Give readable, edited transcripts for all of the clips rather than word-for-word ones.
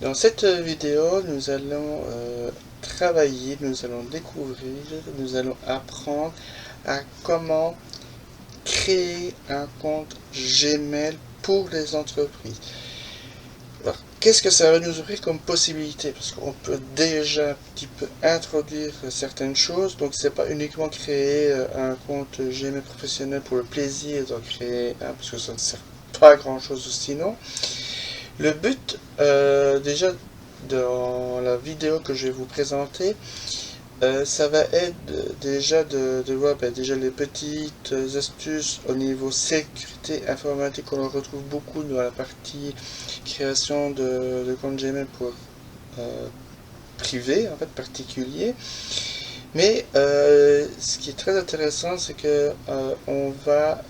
Dans cette vidéo, nous allons travailler, nous allons découvrir, nous allons apprendre à comment créer un compte Gmail pour les entreprises. Alors, qu'est-ce que ça va nous ouvrir comme possibilité? Parce qu'on peut déjà un petit peu introduire certaines choses. Donc, c'est pas uniquement créer un compte Gmail professionnel pour le plaisir d'en créer un, parce que ça ne sert pas à grand chose sinon. Le but, déjà, dans la vidéo que je vais vous présenter, ça va être déjà de voir déjà les petites astuces au niveau sécurité informatique qu'on retrouve beaucoup dans la partie création de compte Gmail pour privé, en fait particulier. Mais ce qui est très intéressant, c'est que on va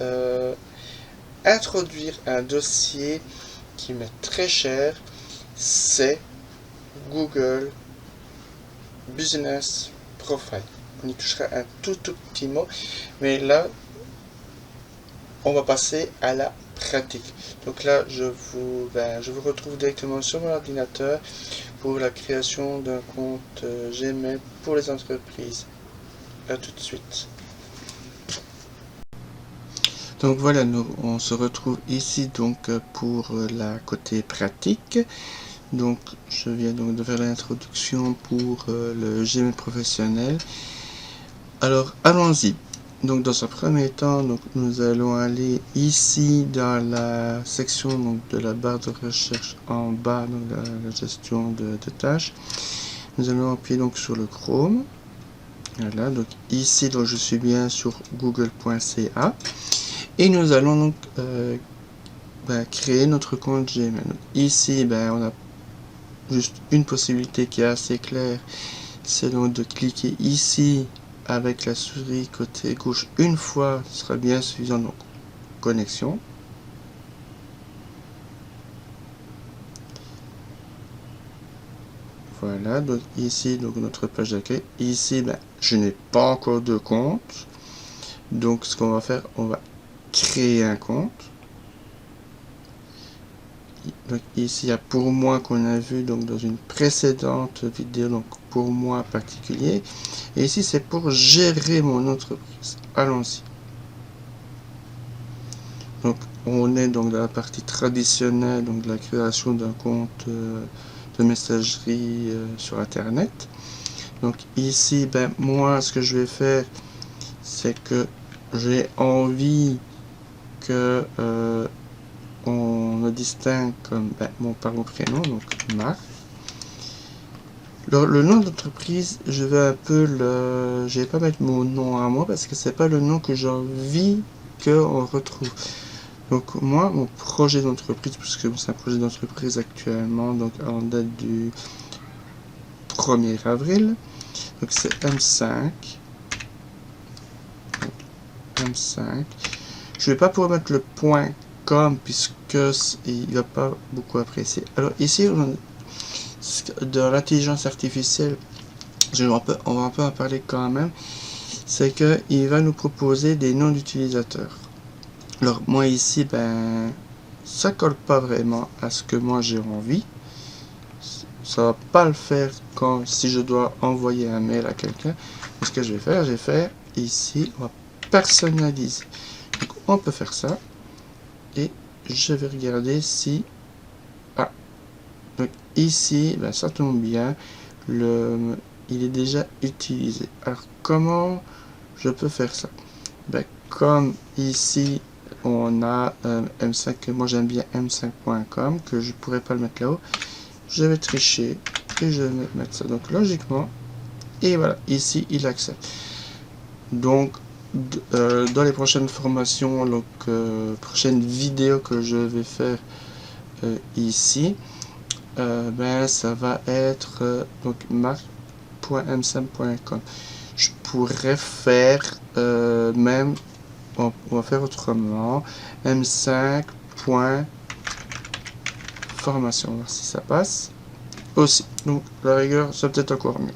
introduire un dossier qui m'est très cher, c'est Google Business Profile. On y touchera un tout petit mot, mais là, on va passer à la pratique. Donc là, je vous retrouve directement sur mon ordinateur pour la création d'un compte Gmail pour les entreprises. À tout de suite. Donc voilà, on se retrouve ici donc pour la côté pratique. Donc je viens donc de faire l'introduction pour le Gmail professionnel. Alors allons-y. Donc dans un premier temps, donc, nous allons aller ici dans la section donc, de la barre de recherche en bas, donc la gestion de tâches. Nous allons appuyer donc sur le Chrome. Voilà, donc ici donc, je suis bien sur google.ca. Et nous allons donc créer notre compte Gmail. Donc, ici, on a juste une possibilité qui est assez claire, c'est donc de cliquer ici avec la souris côté gauche une fois, ce sera bien suffisant. Donc connexion. Voilà, donc ici donc notre page d'accueil. Ici, je n'ai pas encore de compte. Donc ce qu'on va faire, on va créer un compte. Donc ici il y a pour moi qu'on a vu donc dans une précédente vidéo, donc pour moi particulier, et ici c'est pour gérer mon entreprise. Allons-y. Donc on est donc dans la partie traditionnelle, donc de la création d'un compte de messagerie sur internet. Donc ici moi ce que je vais faire, c'est que j'ai envie que on me distingue comme mon parent prénom, donc Marc. Le nom d'entreprise, je vais je vais pas mettre mon nom à moi parce que c'est pas le nom que j'ai envie qu'on retrouve. Donc moi, mon projet d'entreprise, puisque c'est un projet d'entreprise actuellement, donc en date du 1er avril, donc c'est M5. Donc, M5. Je vais pas pouvoir mettre le point .com puisque il va pas beaucoup apprécier. Alors ici, de l'intelligence artificielle, on va un peu en parler quand même, c'est que il va nous proposer des noms d'utilisateurs. Alors moi ici, ça colle pas vraiment à ce que moi j'ai envie. Ça va pas le faire si je dois envoyer un mail à quelqu'un. Ce que je vais faire ici, on va personnaliser. Donc on peut faire ça. Et je vais regarder si... Ah, donc ici, ça tombe bien, il est déjà utilisé. Alors comment je peux faire ça? Comme ici, on a M5, moi j'aime bien M5.com, que je pourrais pas le mettre là-haut, je vais tricher et je vais mettre ça. Donc logiquement, et voilà, ici il accepte. Donc dans les prochaines formations, donc prochaines vidéos que je vais faire ici, ça va être donc marc.m5.com. Je pourrais faire même, on va faire autrement, m5.formation, voir si ça passe aussi. Donc la rigueur, ça peut être encore mieux.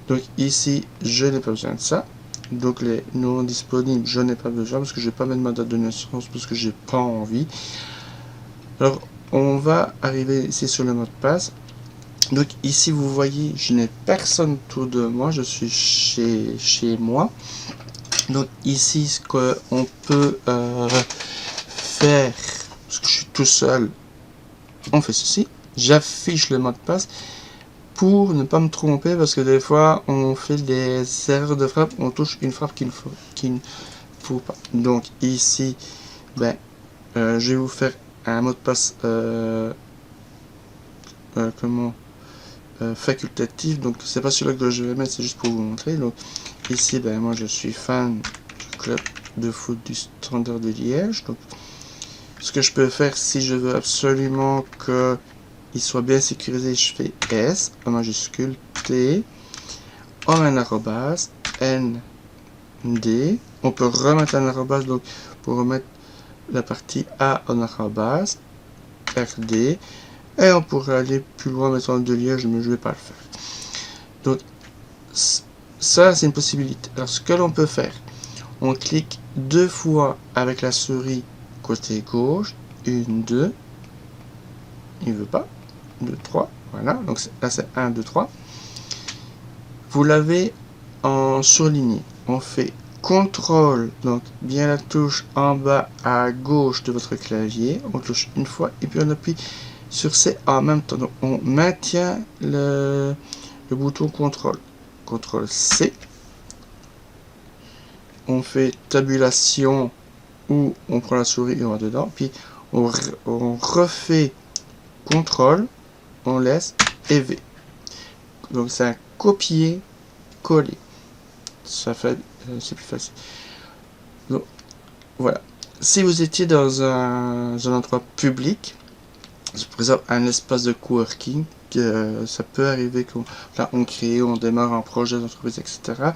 Donc ici, je n'ai pas besoin de ça. Donc les noms disponibles, je n'ai pas besoin parce que je vais pas mettre ma date de naissance parce que j'ai pas envie. Alors on va arriver ici sur le mot de passe. Donc ici vous voyez, je n'ai personne autour de moi, je suis chez moi. Donc ici ce qu'on peut faire, parce que je suis tout seul, on fait ceci, j'affiche le mot de passe pour ne pas me tromper, parce que des fois on fait des erreurs de frappe, on touche une frappe qu'il ne faut pas. Donc ici, ben, je vais vous faire un mot de passe facultatif, donc c'est pas celui-là que je vais mettre, c'est juste pour vous montrer. Donc ici, ben, moi je suis fan du club de foot du Standard de Liège. Donc ce que je peux faire, si je veux absolument que il soit bien sécurisé, je fais S en majuscule, T, en un arrobas, N, D. On peut remettre un arrobas, donc pour remettre la partie A en arrobas, RD. Et on pourrait aller plus loin mettant de Liège, mais je ne vais pas le faire. Donc, ça, c'est une possibilité. Alors, ce que l'on peut faire, on clique 2 fois avec la souris côté gauche. 1, 2. Il ne veut pas. 2, 3. Voilà. Donc, là, c'est 1, 2, 3. Vous l'avez en surligné. On fait CTRL, donc bien la touche en bas à gauche de votre clavier. On touche une fois et puis on appuie sur C en même temps. Donc on maintient le bouton CTRL. CTRL C. On fait tabulation où on prend la souris et on va dedans. Puis on refait CTRL, on laisse et V. Donc c'est un copier-coller. Ça fait, c'est plus facile. Donc voilà. Si vous étiez dans un endroit public, par exemple un espace de coworking, ça peut arriver qu'on on crée, on démarre un projet d'entreprise, etc.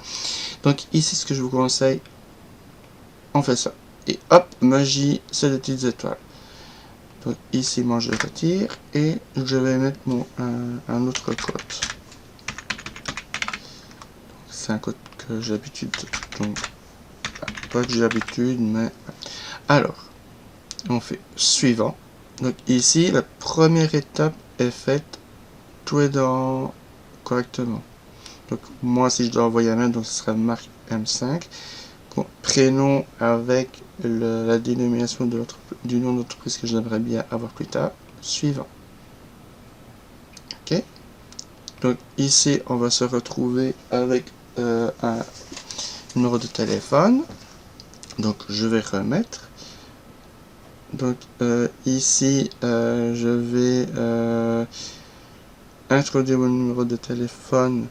Donc ici, ce que je vous conseille, on fait ça. Et hop, magie, c'est des petites étoiles. Donc ici, moi je retire et je vais mettre un autre code. C'est un code que j'ai l'habitude, donc pas que j'ai l'habitude, mais alors on fait suivant. Donc ici, la première étape est faite, tout est dans correctement. Donc moi, si je dois envoyer un mail, donc ce sera marque M5. Bon, prénom avec la dénomination du nom d'entreprise que j'aimerais bien avoir plus tard. Suivant. Ok. Donc ici, on va se retrouver avec un numéro de téléphone. Donc je vais remettre. Donc ici, je vais introduire mon numéro de téléphone.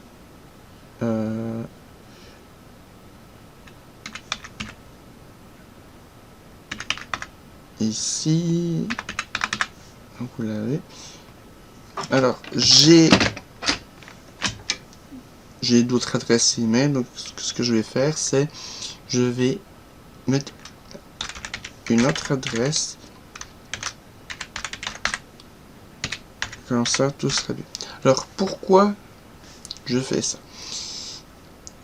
Ici, donc vous l'avez. Alors j'ai d'autres adresses email. Donc ce que je vais faire, c'est je vais mettre une autre adresse. Comme ça, tout sera bien. Alors pourquoi je fais ça?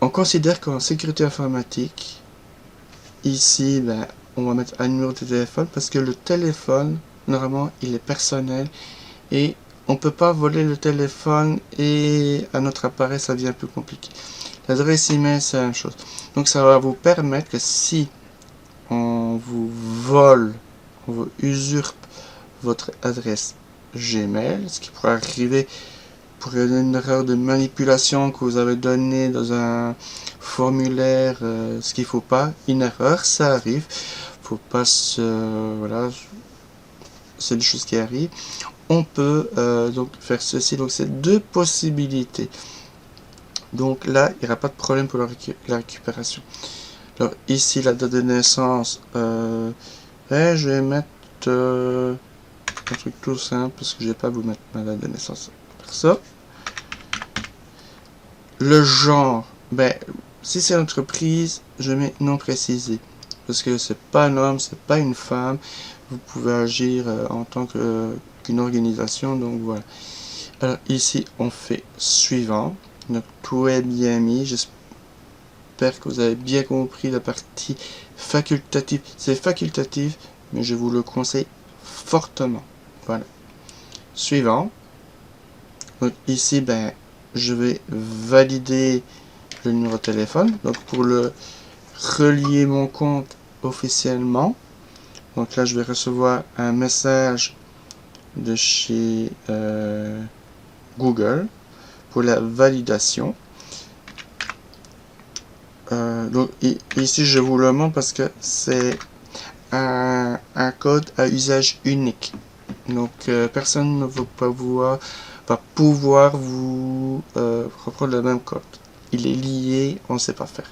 On considère qu'en sécurité informatique, ici, ben, on va mettre un numéro de téléphone parce que le téléphone, normalement, il est personnel et on ne peut pas voler le téléphone et à notre appareil, ça devient un peu compliqué. L'adresse email, c'est la même chose. Donc, ça va vous permettre que si on vous vole, on vous usurpe votre adresse Gmail, ce qui pourrait arriver pour une erreur de manipulation que vous avez donné dans un formulaire, ce qu'il ne faut pas, une erreur, ça arrive. Faut pas voilà, c'est des choses qui arrivent. On peut donc faire ceci. Donc c'est 2 possibilités. Donc là, il n'y aura pas de problème pour la récupération. Alors ici, la date de naissance, je vais mettre un truc tout simple parce que je vais pas vous mettre ma date de naissance. Ça. Le genre, ben, si c'est l'entreprise, je mets non précisé. Parce que c'est pas un homme, c'est pas une femme. Vous pouvez agir en tant qu'une organisation. Donc voilà. Alors ici, on fait suivant. Donc tout est bien mis. J'espère que vous avez bien compris la partie facultative. C'est facultatif, mais je vous le conseille fortement. Voilà. suivant. Donc ici, ben, je vais valider le numéro de téléphone. Donc pour le relier mon compte officiellement. Donc là, je vais recevoir un message de chez Google pour la validation. Donc ici, je vous le montre parce que c'est un code à usage unique. Donc personne ne va pouvoir vous reprendre le même code. Il est lié, on ne sait pas faire.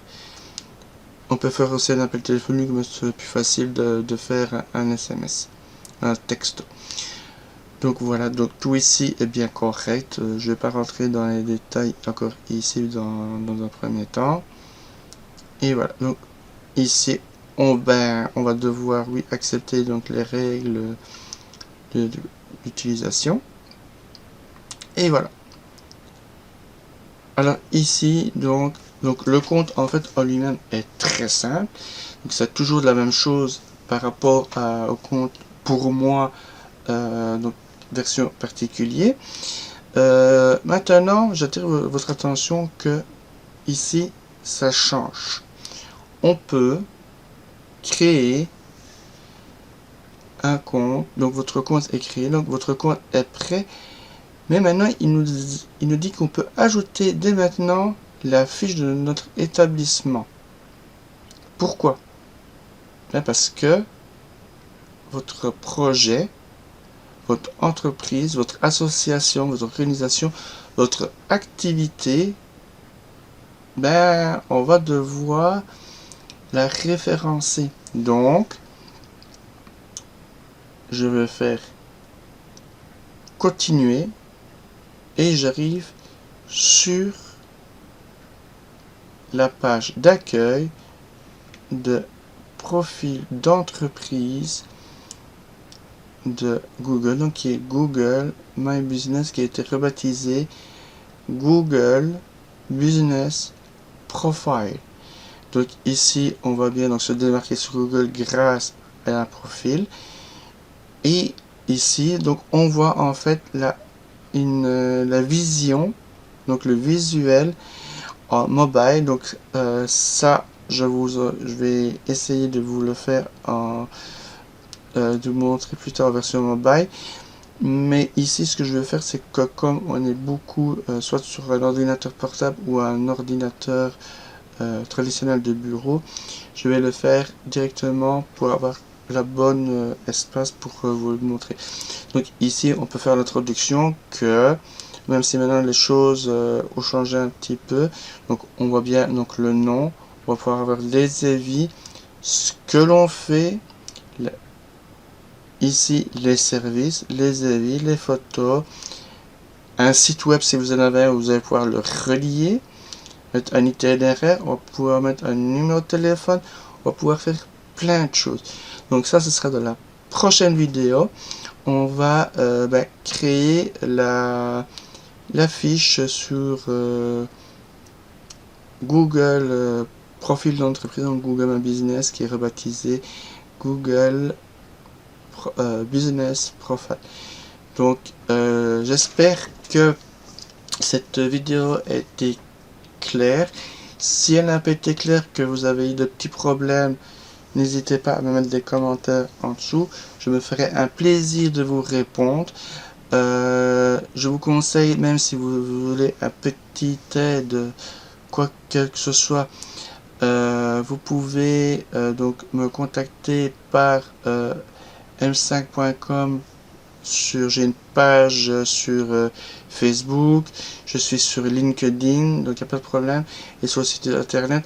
On peut faire aussi un appel téléphonique, mais c'est plus facile de faire un SMS, un texto. Donc voilà, donc tout ici est bien correct. Je ne vais pas rentrer dans les détails encore ici dans un premier temps. Et voilà, donc ici on va devoir accepter donc les règles d'utilisation. Et voilà. Alors ici donc le compte en fait en lui-même est très simple. Donc c'est toujours la même chose par rapport au compte pour moi donc version particulier. Maintenant j'attire votre attention que ici ça change. On peut créer un compte, donc votre compte est créé, donc votre compte est prêt, mais maintenant il nous dit qu'on peut ajouter dès maintenant la fiche de notre établissement. Pourquoi? Bien parce que votre projet, votre entreprise, votre association, votre organisation, votre activité, ben on va devoir la référencer. Donc je vais faire continuer et j'arrive sur la page d'accueil de profil d'entreprise de Google, donc qui est Google My Business, qui a été rebaptisé Google Business Profile. Donc ici on va bien donc se démarquer sur Google grâce à un profil. Et ici donc on voit en fait la vision, donc le visuel en mobile. Donc ça je vais essayer de vous le faire de vous montrer plus tard en version mobile. Mais ici ce que je vais faire, c'est que comme on est beaucoup soit sur un ordinateur portable ou un ordinateur traditionnel de bureau, je vais le faire directement pour avoir la bonne espace pour vous le montrer. Donc ici on peut faire l'introduction que même si maintenant les choses ont changé un petit peu, donc on voit bien donc le nom, on va pouvoir avoir les avis, ce que l'on fait, ici les services, les avis, les photos, un site web si vous en avez un, vous allez pouvoir le relier, mettre un itinéraire, on va pouvoir mettre un numéro de téléphone, on va pouvoir faire plein de choses. Donc ça, ce sera dans la prochaine vidéo. On va créer la fiche sur Google profil d'entreprise, donc Google My Business, qui est rebaptisé Google Business Profile. Donc j'espère que cette vidéo a été claire. Si elle n'a pas été claire, que vous avez eu de petits problèmes, n'hésitez pas à me mettre des commentaires en dessous. Je me ferai un plaisir de vous répondre. Je vous conseille, même si vous voulez un petit aide, quoi que ce soit, vous pouvez donc me contacter par m5.com. J'ai une page sur Facebook, je suis sur LinkedIn, donc il n'y a pas de problème. Et sur le site internet,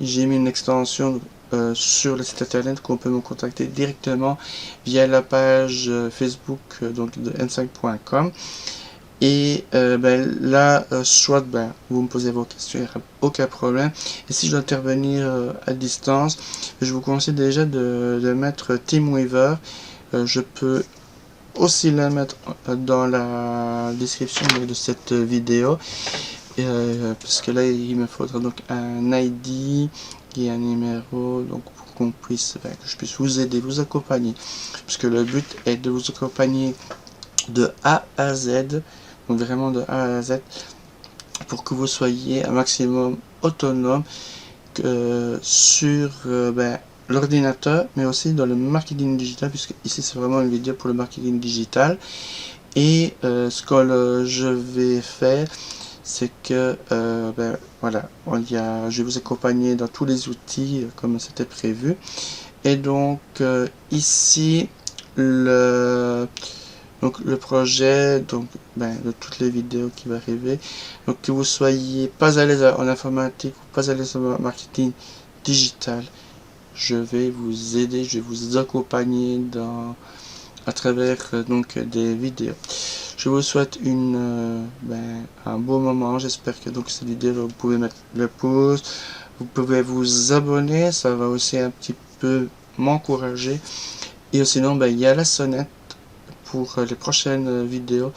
j'ai mis une extension sur le site internet qu'on peut me contacter directement via la page Facebook donc de m5.com. Et là, soit vous me posez vos questions, il n'y a aucun problème. Et si je dois intervenir à distance, je vous conseille déjà de mettre TeamWeaver. Je peux aussi la mettre dans la description de cette vidéo, parce que là il me faudra donc un ID et un numéro, donc pour qu'on puisse, que je puisse vous aider, vous accompagner, parce que le but est de vous accompagner de A à Z, donc vraiment de A à Z, pour que vous soyez un maximum autonome sur l'ordinateur, mais aussi dans le marketing digital, puisque ici c'est vraiment une vidéo pour le marketing digital. Et ce que je vais faire, c'est que voilà, je vais vous accompagner dans tous les outils comme c'était prévu. Et donc ici le projet de toutes les vidéos qui va arriver, donc que vous soyez pas à l'aise en informatique ou pas à l'aise en marketing digital, je vais vous aider, je vais vous accompagner à travers donc des vidéos. Je vous souhaite un beau moment. J'espère que donc cette vidéo, vous pouvez mettre le pouce, vous pouvez vous abonner, ça va aussi un petit peu m'encourager. Et sinon, il y a la sonnette pour les prochaines vidéos.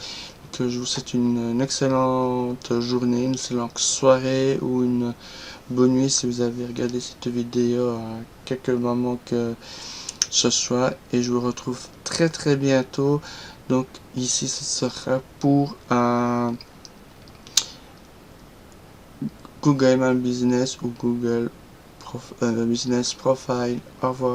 Que je vous souhaite une excellente journée, une excellente soirée ou une bonne nuit si vous avez regardé cette vidéo à quelques moments que ce soit. Et je vous retrouve très très bientôt. Donc ici ce sera pour un Google My Business ou Google Business Profile. Au revoir.